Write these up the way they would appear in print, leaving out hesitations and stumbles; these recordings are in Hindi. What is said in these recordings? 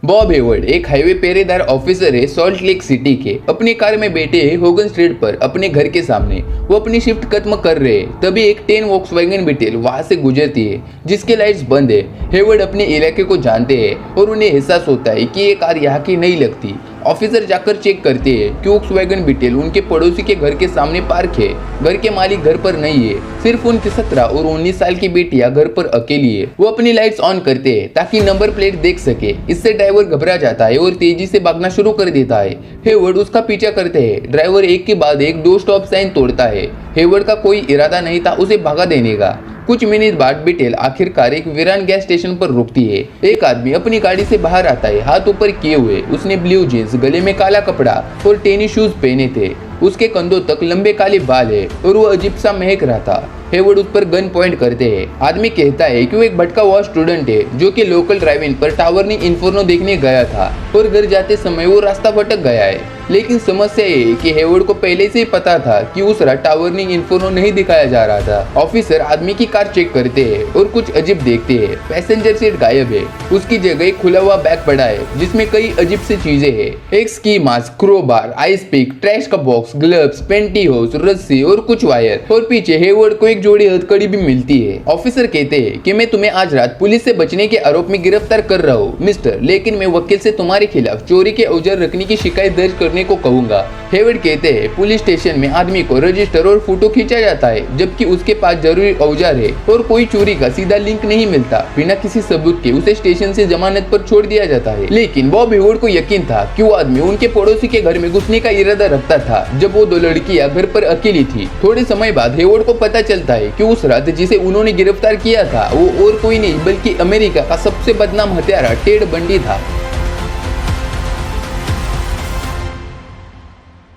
बॉब हेवर्ड एक हाईवे पहरेदार ऑफिसर है सॉल्ट लेक सिटी के। अपनी कार में बैठे हैं होगन स्ट्रीट पर अपने घर के सामने। वो अपनी शिफ्ट खत्म कर रहे हैं, तभी एक 10 वोक्सवैगन बीटल वहां से गुजरती है जिसके लाइट्स बंद है। हेवर्ड अपने इलाके को जानते हैं और उन्हें एहसास होता है कि ये कार यहाँ की नहीं लगती। ऑफिसर जाकर चेक करते हैं कि वोक्सवैगन बीटल उनके पड़ोसी के घर के सामने पार्क है। घर के मालिक घर पर नहीं है, सिर्फ उनकी 17 और 19 साल की बेटियां घर पर अकेली है। वो अपनी लाइट्स ऑन करते हैं ताकि नंबर प्लेट देख सके। इससे ड्राइवर घबरा जाता है और तेजी से भागना शुरू कर देता है। हेवर्ड उसका पीछा करते हैं। ड्राइवर एक के बाद एक 2 स्टॉप साइन तोड़ता है। हेवर्ड का कोई इरादा नहीं था उसे भगा देने का। कुछ मिनट बाद बीटल आखिरकार एक वीरान गैस स्टेशन पर रुकती है। एक आदमी अपनी गाड़ी से बाहर आता है, हाथ ऊपर किए हुए। उसने ब्लू जींस, गले में काला कपड़ा और टेनिस शूज पहने थे। उसके कंधों तक लंबे काले बाल है और वो अजीब सा महक रहा था। हेवर्ड उस पर गन पॉइंट करते हैं। आदमी कहता है कि वो एक भटका हुआ स्टूडेंट है जो कि लोकल ड्राइव-इन पर टावरनिंग इन्फर्नो देखने गया था और घर जाते समय वो रास्ता भटक गया है। लेकिन समस्या ये है कि हेवर्ड को पहले से ही पता था कि उस रात टावरनिंग इन्फर्नो नहीं दिखाया जा रहा था। ऑफिसर आदमी की कार चेक करते हैं और कुछ अजीब देखते हैं। पैसेंजर सीट गायब है, उसकी जगह एक खुला हुआ बैग पड़ा है जिसमें कई अजीब सी चीजें हैं। एक ski mask, crowbar, ice pick, trash का बॉक्स, ग्लव्स, पेंटीहोस, रस्सी और कुछ वायर। और पीछे हेवर्ड को एक जोड़ी हथकड़ी भी मिलती है। ऑफिसर कहते हैं कि मैं तुम्हें आज रात पुलिस से बचने के आरोप में गिरफ्तार कर रहा हूँ मिस्टर, लेकिन मैं वकील से तुम्हारे खिलाफ चोरी के औजार रखने की शिकायत दर्ज करने को कहूंगा। हेवर्ड कहते हैं पुलिस स्टेशन में आदमी को रजिस्टर और फोटो खींचा जाता है जबकि उसके पास जरूरी औजार है और कोई चोरी का सीधा लिंक नहीं मिलता। बिना किसी सबूत के उसे स्टेशन से जमानत पर छोड़ दिया जाता है। लेकिन बॉब हेवर्ड को यकीन था कि वो आदमी उनके पड़ोसी के घर में घुसने का इरादा रखता था जब वो 2 लड़कियां घर पर अकेली थी। थोड़े समय बाद हेवर्ड को पता चलता है कि उस रात जिसे उन्होंने गिरफ्तार किया था वो और कोई नहीं बल्कि अमेरिका का सबसे बदनाम हत्यारा टेड बंडी था।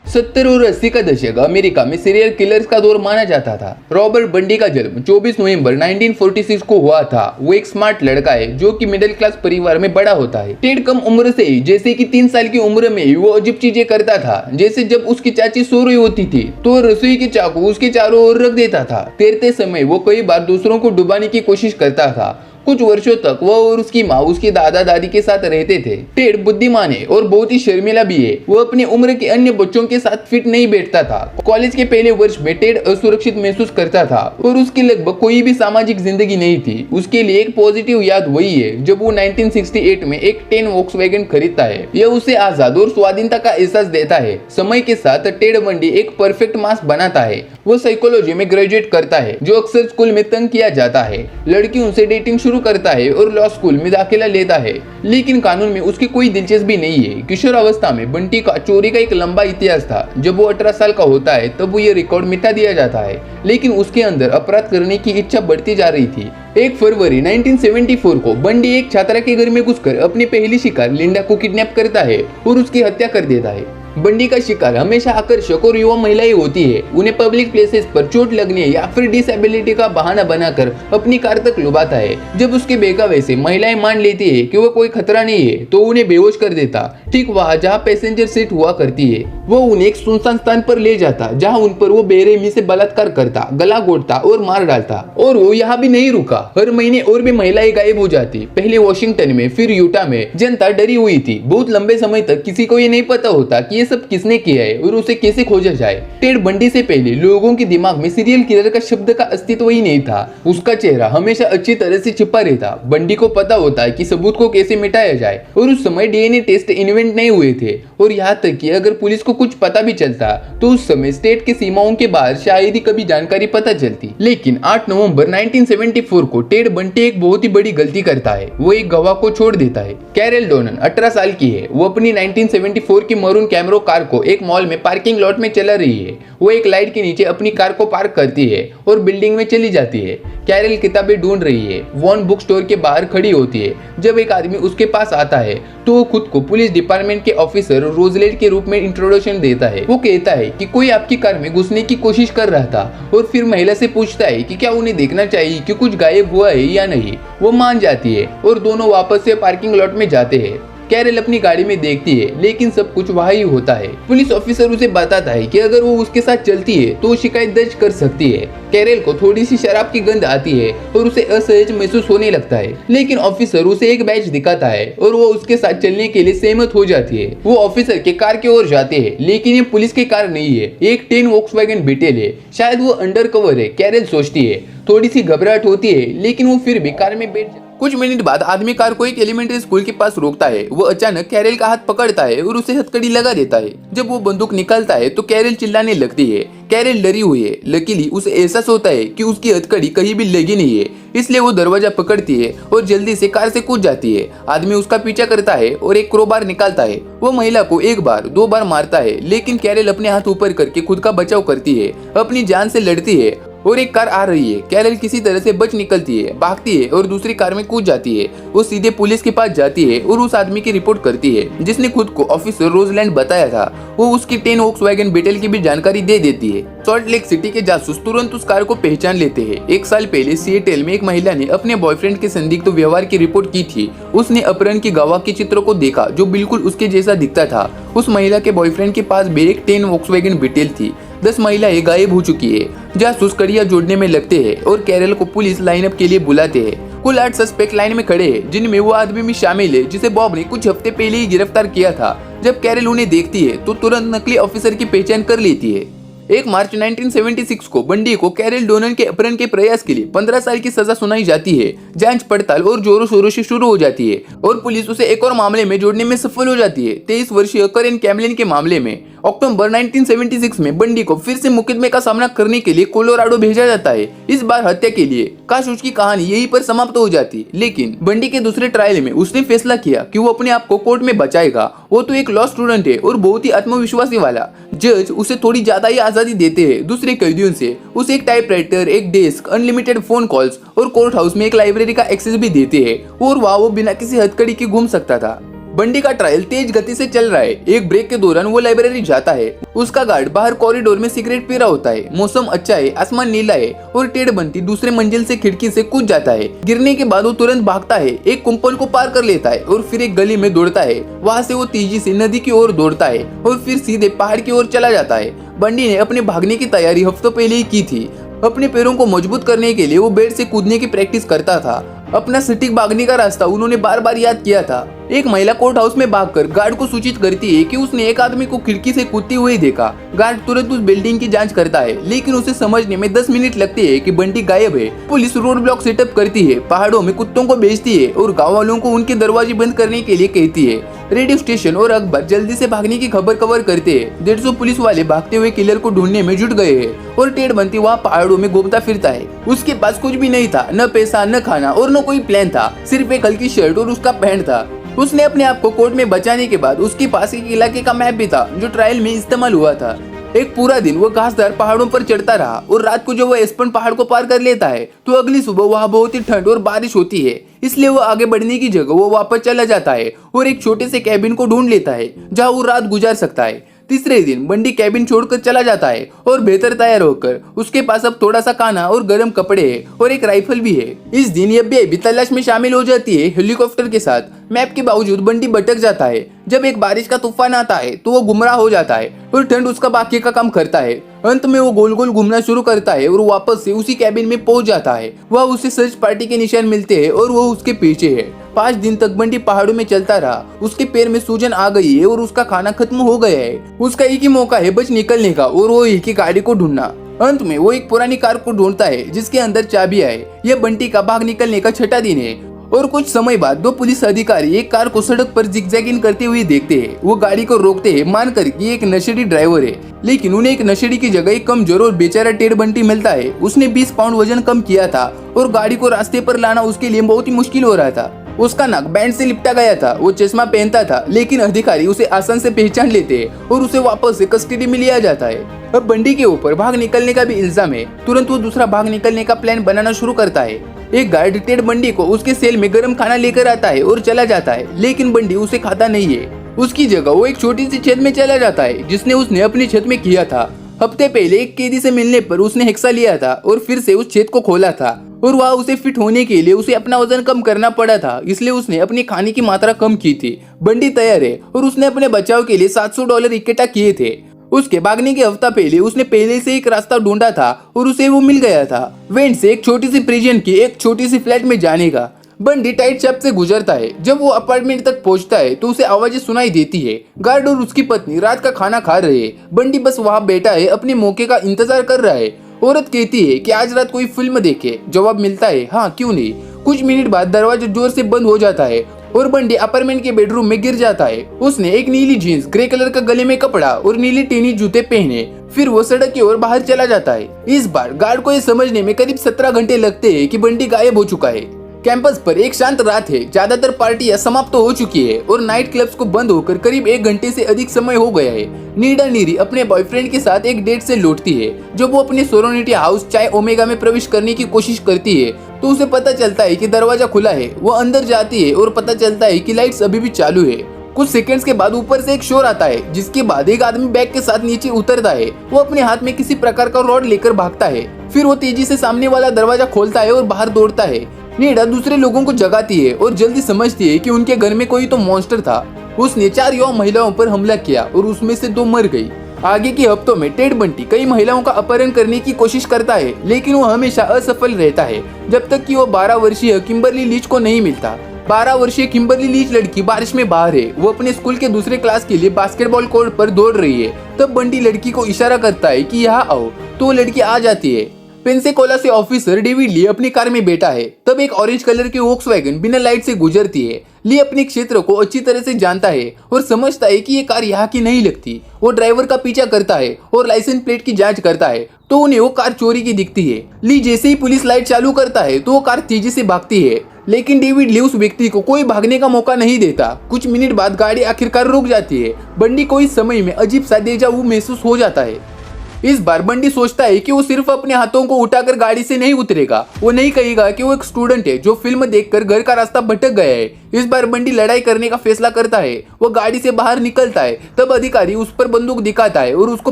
70 और 80 का दशक अमेरिका में सीरियल किलर्स का दौर माना जाता था। रॉबर्ट बंडी का जन्म 24 नवंबर 1946 को हुआ था। वो एक स्मार्ट लड़का है जो कि मिडिल क्लास परिवार में बड़ा होता है। टेड कम उम्र से ही, जैसे कि 3 साल की उम्र में ही वो अजीब चीजें करता था। जैसे जब उसकी चाची सो रही होती थी तो रसोई के चाकू उसके चारों ओर रख देता था। तैरते समय वो कई बार दूसरों को डुबाने की कोशिश करता था। कुछ वर्षों तक वह और उसकी माँ उसके दादा दादी के साथ रहते थे। टेड बुद्धिमान है और बहुत ही शर्मीला भी है। वो अपनी उम्र के अन्य बच्चों के साथ फिट नहीं बैठता था। कॉलेज के पहले वर्ष में टेड असुरक्षित महसूस करता था और उसकी लगभग कोई भी सामाजिक जिंदगी नहीं थी। उसके लिए एक पॉजिटिव याद वही है जब वो 1968 में एक 10 वोक्सवैगन खरीदता है। यह उसे आजाद और स्वाधीनता का एहसास देता है। समय के साथ टेड बंडी एक परफेक्ट मास्क बनाता है। वो साइकोलॉजी में ग्रेजुएट करता है जो अक्सर स्कूल में तंग किया जाता है। लड़की उनसे डेटिंग शुरू करता है और लॉ स्कूल में दाखिला लेता है, लेकिन कानून में उसकी कोई दिलचस्पी नहीं है। किशोर अवस्था में बंटी का चोरी का एक लंबा इतिहास था। जब वो 18 साल का होता है तब वो ये रिकॉर्ड मिटा दिया जाता है, लेकिन उसके अंदर अपराध करने की इच्छा बढ़ती जा रही थी। 1 फरवरी 1974 को बंडी एक छात्रा के घर में घुसकर अपनी पहली शिकार लिंडा को किडनैप करता है और उसकी हत्या कर देता है। बंडी का शिकार हमेशा आकर्षक और युवा महिलाएं होती है। उन्हें पब्लिक प्लेसेस पर चोट लगने या फिर डिसेबिलिटी का बहाना बनाकर अपनी कार तक लुभाता है। जब उसके बहकावे से महिलाएं मान लेती है कि वो कोई खतरा नहीं है तो उन्हें बेहोश कर देता। ठीक वहाँ जहाँ पैसेंजर सीट हुआ करती है वो उन्हें एक सुनसान स्थान पर ले जाता जहाँ उन पर वो बेरहमी से बलात्कार करता, गला घोटता और मार डालता। और वो यहाँ भी नहीं रुका, हर महीने और भी महिलाएं गायब हो जाती। पहले वॉशिंगटन में, फिर यूटा में। जनता डरी हुई थी। बहुत लंबे समय तक किसी को ये नहीं पता होता कि ये सब किसने किया है और उसे कैसे खोजा जाए। टेड बंडी से पहले लोगों के दिमाग में सीरियल किलर का शब्द का अस्तित्व ही नहीं था। उसका चेहरा हमेशा अच्छी तरह से छिपा रहता। बंडी को पता होता है कि सबूत को कैसे मिटाया जाए और उस समय डीएनए टेस्ट इन्वेंट नहीं हुए थे। और यहाँ तक कि अगर पुलिस को कुछ पता भी चलता तो उस समय स्टेट की सीमाओं के बाहर शायद ही कभी जानकारी पता चलती। लेकिन 8 नवंबर 1974 को टेड बंटी एक बहुत ही बड़ी गलती करता है। वो एक गवाह को छोड़ देता है। कैरल डोनन 18 साल की है। वो अपनी 1974 की मरून कैमरो कार को एक मॉल में पार्किंग लॉट में चला रही है। वो एक लाइट के नीचे अपनी कार को पार्क करती है और बिल्डिंग में चली जाती है। कैरल किताबें ढूंढ रही है। वॉन बुक स्टोर के बाहर खड़ी होती है। जब एक आदमी उसके पास आता है तो वो खुद को पुलिस डिपार्टमेंट के ऑफिसर रोजलेट के रूप में इंट्रोडक्शन देता है। वो कहता है कि कोई आपकी कार में घुसने की कोशिश कर रहा था और फिर महिला से पूछता है कि क्या उन्हें देखना चाहिए कि कुछ गायब हुआ है या नहीं। वो मान जाती है और दोनों वापस से पार्किंग लॉट में जाते हैं। कैरल अपनी गाड़ी में देखती है, लेकिन सब कुछ वहाँ ही होता है। पुलिस ऑफिसर उसे बताता है कि अगर वो उसके साथ चलती है तो वो शिकायत दर्ज कर सकती है। कैरल को थोड़ी सी शराब की गंध आती है और उसे असहज महसूस होने लगता है, लेकिन ऑफिसर उसे एक बैच दिखाता है और वो उसके साथ चलने के लिए सहमत हो जाती है। वो ऑफिसर के कार की ओर जाते हैं, लेकिन ये पुलिस की कार नहीं है, एक 10 वोक्सवैगन बीटल है। शायद वो अंडर कवर है, कैरल सोचती है। थोड़ी सी घबराहट होती है, लेकिन वो फिर भी कार में बैठ। कुछ मिनट बाद आदमी कार को एक एलिमेंट्री स्कूल के पास रोकता है। वो अचानक कैरल का हाथ पकड़ता है और उसे हथकड़ी लगा देता है। जब वो बंदूक निकालता है तो कैरल चिल्लाने लगती है। कैरल डरी हुई है। लकीली उसे एहसास होता है कि उसकी हथकड़ी कहीं भी लगी नहीं है, इसलिए वो दरवाजा पकड़ती है और जल्दी से कार से कूद जाती है। आदमी उसका पीछा करता है और एक क्रोबार निकालता है। वो महिला को एक बार 2 बार मारता है, लेकिन कैरल अपने हाथ ऊपर करके खुद का बचाव करती है, अपनी जान से लड़ती है। और एक कार आ रही है। कैरल किसी तरह से बच निकलती है, भागती है और दूसरी कार में कूद जाती है। वो सीधे पुलिस के पास जाती है और उस आदमी की रिपोर्ट करती है जिसने खुद को ऑफिसर रोजलैंड बताया था। वो उसकी 10 वोक्सवैगन बीटल की भी जानकारी दे देती है। सॉल्ट लेक सिटी के जासूस तुरंत उस कार को पहचान लेते हैं। 1 साल पहले सिएटल में एक महिला ने अपने बॉयफ्रेंड के संदिग्ध व्यवहार की रिपोर्ट की थी। उसने अपहरण की गवाह के चित्र को देखा जो बिल्कुल उसके जैसा दिखता था। उस महिला के बॉयफ्रेंड के पास भी एक 10 वोक्सवैगन बीटल थी। 10 महिलाएं गायब हो चुकी है। जासूस कड़ियां जोड़ने में लगते हैं और कैरल को पुलिस लाइनअप के लिए बुलाते हैं। कुल 8 सस्पेक्ट लाइन में खड़े हैं, जिनमें वो आदमी भी शामिल है जिसे बॉब ने कुछ हफ्ते पहले ही गिरफ्तार किया था। जब कैरल उन्हें देखती है तो तुरंत नकली ऑफिसर की पहचान कर लेती है। 1 मार्च 1976 को बंडी को कैरल डोनन के अपहरण के प्रयास के लिए 15 साल की सजा सुनाई जाती है। जांच पड़ताल और जोरों शोरों से शुरू हो जाती है और पुलिस उसे एक और मामले में जोड़ने में सफल हो जाती है, 23 वर्षीय करेन कैमलिन के मामले में। अक्टूबर 1976 में बंडी को फिर से मुकदमे का सामना करने के लिए कोलोराडो भेजा जाता है, इस बार हत्या के लिए। काश उसकी कहानी यहीं पर समाप्त हो जाती, लेकिन बंडी के दूसरे ट्रायल में उसने फैसला किया कि वो अपने आप को कोर्ट में बचाएगा। वो तो एक लॉ स्टूडेंट है और बहुत ही आत्मविश्वासी वाला। जज उसे थोड़ी ज्यादा ही आजादी देते हैं दूसरे कैदियों से। उसे एक टाइपराइटर, एक डेस्क, अनलिमिटेड फोन कॉल्स और कोर्ट हाउस में एक लाइब्रेरी का एक्सेस भी देते हैं और वहाँ वो बिना किसी हथकड़ी के घूम सकता था। बंडी का ट्रायल तेज गति से चल रहा है। एक ब्रेक के दौरान वो लाइब्रेरी जाता है। उसका गार्ड बाहर कॉरिडोर में सिगरेट पी रहा होता है। मौसम अच्छा है, आसमान नीला है और टेढ़ बंटी दूसरे मंजिल से खिड़की से कूद जाता है। गिरने के बाद वो तुरंत भागता है, एक कुंपल को पार कर लेता है और फिर एक गली में दौड़ता है। वहाँ से वो तेजी से नदी की ओर दौड़ता है और फिर सीधे पहाड़ की ओर चला जाता है। बंडी ने अपने भागने की तैयारी हफ्तों पहले ही की थी। अपने पैरों को मजबूत करने के लिए वो बेड से कूदने की प्रैक्टिस करता था। अपना सटीक भागने का रास्ता उन्होंने बार बार याद किया था। एक महिला कोर्ट हाउस में भागकर गार्ड को सूचित करती है कि उसने एक आदमी को खिड़की से कूदते हुए देखा। गार्ड तुरंत उस बिल्डिंग की जांच करता है, लेकिन उसे समझने में 10 मिनट लगते हैं कि बंटी गायब है। पुलिस रोड ब्लॉक सेटअप करती है, पहाड़ों में कुत्तों को भेजती है और गाँव वालों को उनके दरवाजे बंद करने के लिए कहती है। रेडियो स्टेशन और अखबार जल्दी से भागने की खबर कवर करते हैं। 150 पुलिस वाले भागते हुए किलर को ढूंढने में जुट गए हैं और टेढ़ बंटी वहाँ पहाड़ों में घूमता फिरता है। उसके पास कुछ भी नहीं था, न पैसा, न खाना और न कोई प्लान था, सिर्फ एक हल्की शर्ट और उसका पैंट था। उसने अपने आप को कोर्ट में बचाने के बाद उसके पास एक इलाके का मैप भी था जो ट्रायल में इस्तेमाल हुआ था। एक पूरा दिन वो घासदार पहाड़ों पर चढ़ता रहा और रात को जब वो एस्पन पहाड़ को पार कर लेता है तो अगली सुबह वहाँ बहुत ही ठंड और बारिश होती है, इसलिए वो आगे बढ़ने की जगह वो वापस चला जाता है और एक छोटे से कैबिन को ढूंढ लेता है जहाँ वो रात गुजार सकता है। तीसरे दिन बंडी कैबिन छोड़कर चला जाता है और बेहतर तैयार होकर उसके पास अब थोड़ा सा खाना और गर्म कपड़े है और एक राइफल भी है। इस दिन एफबीआई भी तलाश में शामिल हो जाती है हेलीकॉप्टर के साथ। मैप के बावजूद बंडी भटक जाता है। जब एक बारिश का तूफान आता है तो वो गुमराह हो जाता है और ठंड उसका बाकी का काम करता है। अंत में वो गोल गोल घूमना शुरू करता है और वापस से उसी कैबिन में पहुंच जाता है। वह उसे सर्च पार्टी के निशान मिलते हैं और वो उसके पीछे है। 5 दिन तक बंडी पहाड़ों में चलता रहा। उसके पैर में सूजन आ गई है और उसका खाना खत्म हो गया है। उसका एक ही मौका है बच निकलने का और वो एक ही गाड़ी को ढूंढना। अंत में वो एक पुरानी कार को ढूंढता है जिसके अंदर चाबियां है। यह बंटी का भाग निकलने का छठा दिन है और कुछ समय बाद 2 पुलिस अधिकारी एक कार को सड़क पर जिगजैगिंग करते हुए देखते हैं। वो गाड़ी को रोकते हैं मानकर कि एक नशेड़ी ड्राइवर है, लेकिन उन्हें एक नशेड़ी की जगह एक कमजोर और बेचारा टेढ़ बंटी मिलता है। उसने 20 पाउंड वजन कम किया था और गाड़ी को रास्ते पर लाना उसके लिए बहुत ही मुश्किल हो रहा था। उसका नाक बैंड से लिपटा गया था। वो चश्मा पहनता था, लेकिन अधिकारी उसे आसान से पहचान लेते हैं और उसे वापस से कस्टडी में लिया जाता है। अब बंडी के ऊपर भाग निकलने का भी इल्जाम है। तुरंत वो दूसरा भाग निकलने का प्लान बनाना शुरू करता है। एक गार्ड टेढ़ बंडी को उसके सेल में गर्म खाना लेकर आता है और चला जाता है, लेकिन बंडी उसे खाता नहीं है। उसकी जगह वो एक छोटी सी छत में चला जाता है जिसने उसने अपनी छत में किया था। हफ्ते पहले एक कैदी से मिलने पर उसने हिस्सा लिया था और फिर से उस छेद को खोला था। और वहाँ उसे फिट होने के लिए उसे अपना वजन कम करना पड़ा था, इसलिए उसने अपनी खाने की मात्रा कम की थी। बंडी तैयार है और उसने अपने बचाव के लिए $700 इकट्ठा किए थे। उसके भागने के हफ्ता पहले उसने पहले से एक रास्ता ढूंढा था और उसे वो मिल गया था, वेंट से एक छोटी सी प्रिजन की एक छोटी सी फ्लैट में जाने का। बंडी टाइट शॉप से गुजरता है। जब वो अपार्टमेंट तक पहुंचता है तो उसे आवाजें सुनाई देती है। गार्ड और उसकी पत्नी रात का खाना खा रहे हैं। बंडी बस वहाँ बैठा है, अपने मौके का इंतजार कर रहा है। औरत कहती है कि आज रात कोई फिल्म देखे। जवाब मिलता है हाँ क्यों नहीं। कुछ मिनट बाद दरवाजा जोर से बंद हो जाता है और बंडी अपार्टमेंट के बेडरूम में गिर जाता है। उसने एक नीली जीन्स, ग्रे कलर का गले में कपड़ा और नीले टेनिस जूते पहने। फिर वो सड़क की ओर बाहर चला जाता है। इस बार गार्ड को ये समझने में करीब 17 घंटे लगते हैं कि बंडी गायब हो चुका है। कैंपस पर एक शांत रात है। ज्यादातर पार्टियां समाप्त हो चुकी है और नाइट क्लब्स को बंद होकर करीब 1 घंटे से अधिक समय हो गया है। नीडा नीरी अपने बॉयफ्रेंड के साथ एक डेट से लौटती है। जब वो अपने सोरोनिटी हाउस चाय ओमेगा में प्रवेश करने की कोशिश करती है तो उसे पता चलता है कि दरवाजा खुला है। वो अंदर जाती है और पता चलता है कि लाइट्स अभी भी चालू है। कुछ सेकंड्स के बाद ऊपर से एक शोर आता है, जिसके बाद एक आदमी बैग के साथ नीचे उतरता है। वो अपने हाथ में किसी प्रकार का रॉड लेकर भागता है। फिर वो तेजी से सामने वाला दरवाजा खोलता है और बाहर दौड़ता है। नीडा दूसरे लोगों को जगाती है और जल्दी समझती है कि उनके घर में कोई तो मॉन्स्टर था। उसने 4 युवा महिलाओं पर हमला किया और उसमें से 2 मर गई। आगे के हफ्तों में टेड बंटी कई महिलाओं का अपहरण करने की कोशिश करता है, लेकिन वो हमेशा असफल रहता है जब तक कि वो 12 वर्षीय किम्बरली लीच को नहीं मिलता। 12 वर्षीय किम्बरली लीच लड़की बारिश में बाहर है। वो अपने स्कूल के दूसरे क्लास के लिए बास्केटबॉल कोर्ट पर दौड़ रही है। तब बंटी लड़की को इशारा करता है कि यहाँ आओ, तो वो लड़की आ जाती है। पेंसेकोला से ऑफिसर डेविड ली अपनी कार में बैठा है। तब एक ऑरेंज कलर की वोक्सवैगन बिना लाइट से गुजरती है। ली अपने क्षेत्र को अच्छी तरह से जानता है और समझता है कि ये कार यहाँ की नहीं लगती। वो ड्राइवर का पीछा करता है और लाइसेंस प्लेट की जांच करता है तो उन्हें वो कार चोरी की दिखती है। ली जैसे ही पुलिस लाइट चालू करता है तो वो कार तेजी से भागती है, लेकिन डेविड ली उस व्यक्ति को कोई भागने का मौका नहीं देता। कुछ मिनट बाद गाड़ी आखिरकार रुक जाती है। बंडी को इस समय में अजीब सा डेजा वू महसूस हो जाता है। इस बार बंडी सोचता है कि वो सिर्फ अपने हाथों को उठाकर गाड़ी से नहीं उतरेगा। वो नहीं कहेगा कि वो एक स्टूडेंट है जो फिल्म देखकर घर का रास्ता भटक गया है। इस बार बंडी लड़ाई करने का फैसला करता है। वो गाड़ी से बाहर निकलता है। तब अधिकारी उस पर बंदूक दिखाता है और उसको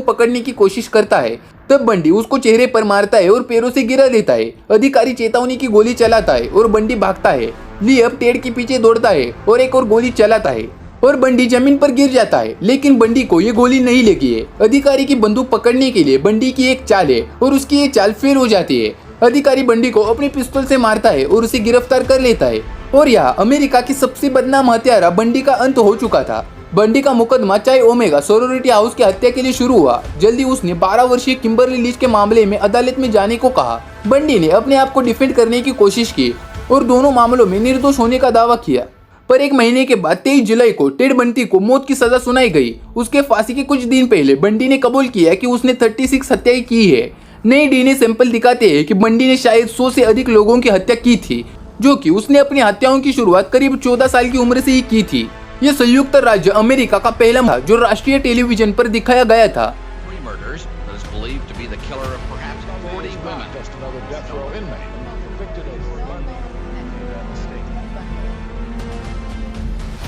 पकड़ने की कोशिश करता है। तब बंडी उसको चेहरे पर मारता है और पैरों से गिरा देता है। अधिकारी चेतावनी की गोली चलाता है और बंडी भागता है। ली अब टेड के पीछे दौड़ता है और एक और गोली चलाता है और बंडी जमीन पर गिर जाता है, लेकिन बंडी को ये गोली नहीं लगी है। अधिकारी की बंदूक पकड़ने के लिए बंडी की एक चाल है और उसकी ये चाल फेल हो जाती है। अधिकारी बंडी को अपनी पिस्तौल से मारता है और उसे गिरफ्तार कर लेता है। और यहाँ अमेरिका की सबसे बदनाम हत्यारा बंडी का अंत हो चुका था। बंडी का मुकदमा चाय ओमेगा सोरोरिटी हाउस की हत्या के लिए शुरू हुआ। जल्दी उसने 12 वर्षीय किम्बरली लीच के मामले में अदालत में जाने को कहा। बंडी ने अपने आप को डिफेंड करने की कोशिश की और दोनों मामलों में निर्दोष होने का दावा किया। पर 1 महीने के बाद 23 जुलाई को टेड बंटी को मौत की सजा सुनाई गई। उसके फांसी के कुछ दिन पहले बंडी ने कबूल किया कि उसने 36 हत्याएं की है। नए डीएनए सैंपल दिखाते हैं कि बंडी ने शायद 100 से अधिक लोगों की हत्या की थी, जो कि उसने अपनी हत्याओं की शुरुआत करीब 14 साल की उम्र से ही की थी। यह संयुक्त राज्य अमेरिका का पहला था जो राष्ट्रीय टेलीविजन पर दिखाया गया था।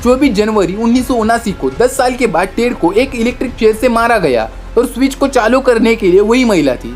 चौबीस जनवरी 1979 को 10 साल के बाद टेड को एक इलेक्ट्रिक चेयर से मारा गया और स्विच को चालू करने के लिए वही महिला थी।